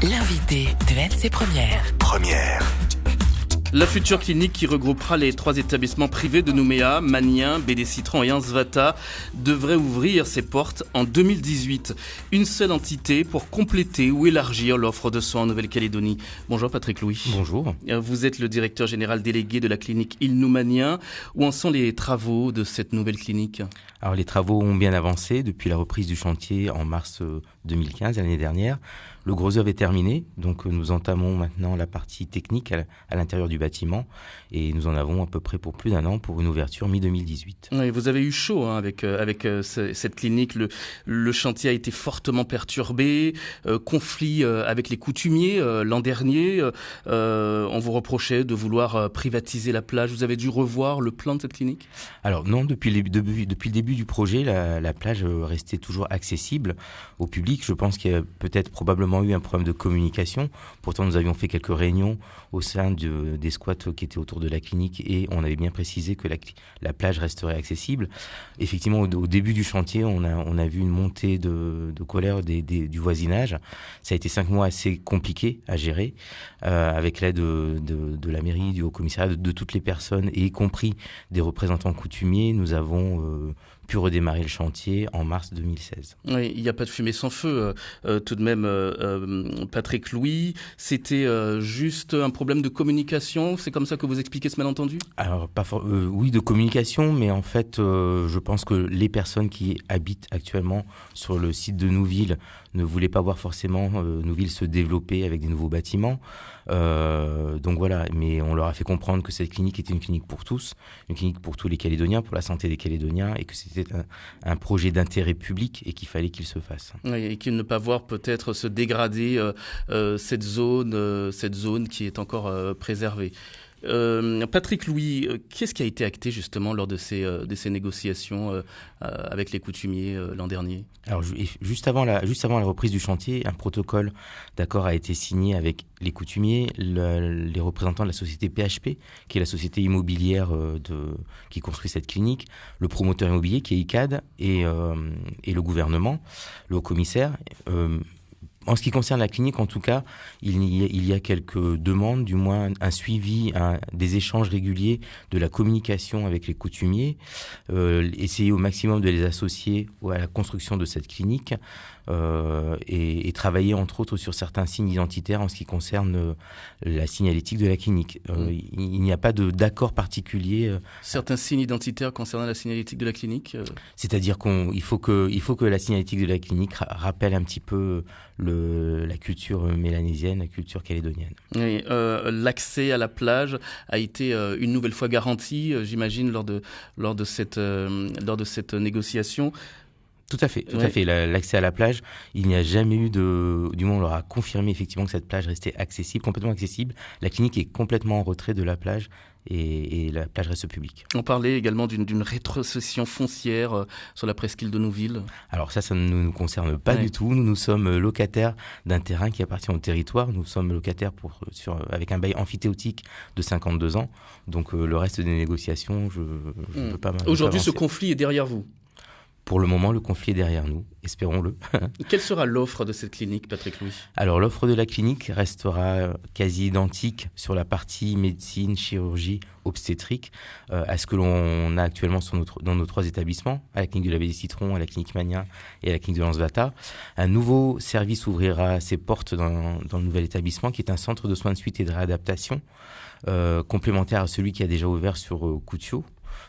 L'invité de LC Première. La future clinique qui regroupera les 3 établissements privés de Nouméa, Magnin, BD Citron et Ansvata, devrait ouvrir ses portes en 2018. Une seule entité pour compléter ou élargir l'offre de soins en Nouvelle-Calédonie. Bonjour Patrick Louis. Bonjour. Vous êtes le directeur général délégué de la clinique Île-Nou-Magnin. Où en sont les travaux de cette nouvelle clinique ? Alors les travaux ont bien avancé depuis la reprise du chantier en mars 2015, l'année dernière. Le gros œuvre est terminé, donc nous entamons maintenant la partie technique à l'intérieur du bâtiment et nous en avons à peu près pour plus d'1 an pour une ouverture mi-2018. Oui, vous avez eu chaud avec cette clinique. Le chantier a été fortement perturbé, conflit avec les coutumiers l'an dernier. On vous reprochait de vouloir privatiser la plage. Vous avez dû revoir le plan de cette clinique ? Alors non, depuis le début du projet, la plage restait toujours accessible au public. Je pense qu'il y a peut-être probablement eu un problème de communication. Pourtant, nous avions fait quelques réunions au sein des squats qui étaient autour de la clinique et on avait bien précisé que la plage resterait accessible. Effectivement, au début du chantier, on a vu une montée de colère du voisinage. Ça a été 5 mois assez compliqués à gérer, avec l'aide de la mairie, du Haut-Commissariat, de toutes les personnes, et y compris des représentants coutumiers. Nous avons pu redémarrer le chantier en mars 2016. Oui, il n'y a pas de fumée sans feu. Tout de même, Patrick Louis, c'était juste un problème de communication. C'est comme ça que vous expliquez ce malentendu ? Alors, oui, de communication, mais en fait, je pense que les personnes qui habitent actuellement sur le site de Nouville ne voulaient pas voir forcément Nouville se développer avec des nouveaux bâtiments. Donc voilà, mais on leur a fait comprendre que cette clinique était une clinique pour tous, une clinique pour tous les Calédoniens, pour la santé des Calédoniens, et que c'était un projet d'intérêt public et qu'il fallait qu'il se fasse. Oui, et qu'il ne pas voir peut-être se dégrader cette zone qui est encore préservée. Patrick Louis, qu'est-ce qui a été acté justement lors de ces négociations avec les coutumiers l'an dernier ? Alors juste avant la reprise du chantier, un protocole d'accord a été signé avec les coutumiers, les représentants de la société PHP, qui est la société immobilière qui construit cette clinique, le promoteur immobilier qui est ICAD et le gouvernement, le haut-commissaire. En ce qui concerne la clinique, en tout cas, il y a quelques demandes, du moins un suivi, des échanges réguliers, de la communication avec les coutumiers, essayer au maximum de les associer à la construction de cette clinique et travailler entre autres sur certains signes identitaires en ce qui concerne la signalétique de la clinique. Il n'y a pas d'accord particulier. Certains signes identitaires concernant la signalétique de la clinique C'est-à-dire qu'il faut que la signalétique de la clinique rappelle un petit peu la culture mélanésienne, la culture calédonienne. Oui, l'accès à la plage a été une nouvelle fois garanti, j'imagine, lors de cette négociation. Tout à fait. L'accès à la plage, il n'y a jamais eu du moins on leur a confirmé effectivement que cette plage restait accessible, complètement accessible. La clinique est complètement en retrait de la plage et la plage reste publique. On parlait également d'une rétrocession foncière sur la presqu'île de Nouville. Alors ça ne nous concerne pas du tout. Nous sommes locataires d'un terrain qui appartient au territoire. Nous sommes locataires avec un bail amphithéotique de 52 ans. Donc le reste des négociations, je ne peux pas m'avancer. Aujourd'hui, ce conflit est derrière vous ? Pour le moment, le conflit est derrière nous, espérons-le. Quelle sera l'offre de cette clinique, Patrick Louis ? Alors, l'offre de la clinique restera quasi identique sur la partie médecine, chirurgie, obstétrique, à ce que l'on a actuellement dans nos 3 établissements, à la clinique de la BD Citron, à la clinique Magnin et à la clinique de Ansvata. Un nouveau service ouvrira ses portes dans le nouvel établissement, qui est un centre de soins de suite et de réadaptation, complémentaire à celui qui a déjà ouvert sur Coutiot.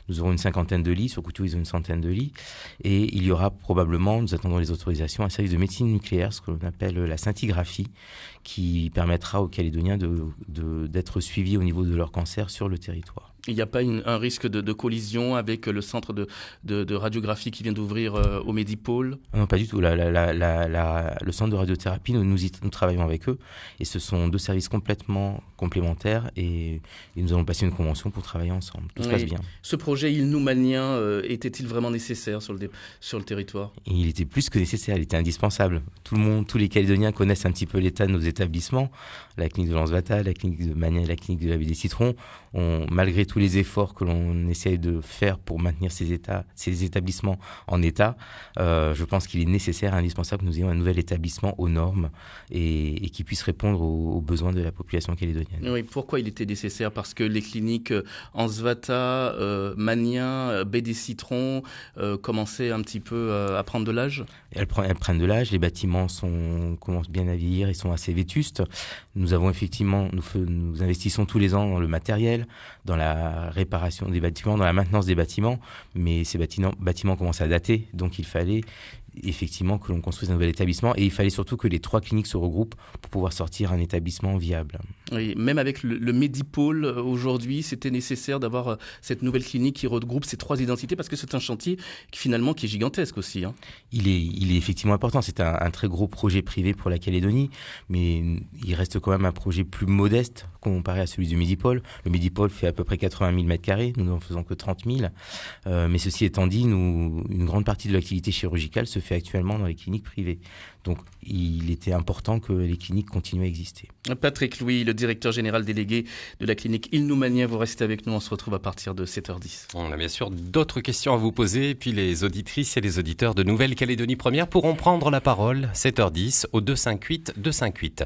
Nous aurons une 50aine de lits, sur Coutiot ils ont une 100aine de lits, et il y aura probablement, nous attendons les autorisations, un service de médecine nucléaire, ce que l'on appelle la scintigraphie, qui permettra aux Calédoniens d'être suivis au niveau de leur cancer sur le territoire. Il n'y a pas un risque de collision avec le centre de radiographie qui vient d'ouvrir au Medipôle ? Non, pas du tout. Le centre de radiothérapie, nous travaillons avec eux, et ce sont 2 services complètement complémentaires, et nous allons passer une convention pour travailler ensemble. Tout se passe bien. Ce projet Île-Nou-Magnin était-il vraiment nécessaire sur le territoire ? Il était plus que nécessaire, il était indispensable. Tous les Calédoniens connaissent un petit peu l'état de nos établissements. La clinique de Ansvata, la clinique de Magnin et la clinique de la BD Citron ont malgré tout tous les efforts que l'on essaie de faire pour maintenir ces établissements en état, je pense qu'il est nécessaire, indispensable que nous ayons un nouvel établissement aux normes et qui puisse répondre aux besoins de la population calédonienne. Oui, pourquoi il était nécessaire? Parce que les cliniques Ansvata, Magnien, Baie des Citrons commençaient un petit peu à prendre de l'âge. Elles prennent de l'âge, les bâtiments commencent bien à vieillir, ils sont assez vétustes. Nous avons effectivement, nous investissons tous les ans dans le matériel, dans la réparation des bâtiments, dans la maintenance des bâtiments, mais ces bâtiments commencent à dater, donc il fallait effectivement que l'on construise un nouvel établissement et il fallait surtout que les 3 cliniques se regroupent pour pouvoir sortir un établissement viable. Oui, même avec le Medipôle aujourd'hui, c'était nécessaire d'avoir cette nouvelle clinique qui regroupe ces 3 identités parce que c'est un chantier qui est gigantesque aussi. Hein. Il est effectivement important, c'est un très gros projet privé pour la Calédonie, mais il reste quand même un projet plus modeste comparé à celui du Medipôle. Le Medipôle fait à peu près 80 000 m², nous n'en faisons que 30 000. Mais ceci étant dit, une grande partie de l'activité chirurgicale se fait actuellement dans les cliniques privées. Donc il était important que les cliniques continuent à exister. Patrick Louis, le directeur général délégué de la clinique Ilnoumania, vous restez avec nous, on se retrouve à partir de 7h10. On a bien sûr d'autres questions à vous poser, et puis les auditrices et les auditeurs de Nouvelle-Calédonie Première pourront prendre la parole, 7h10 au 258 258.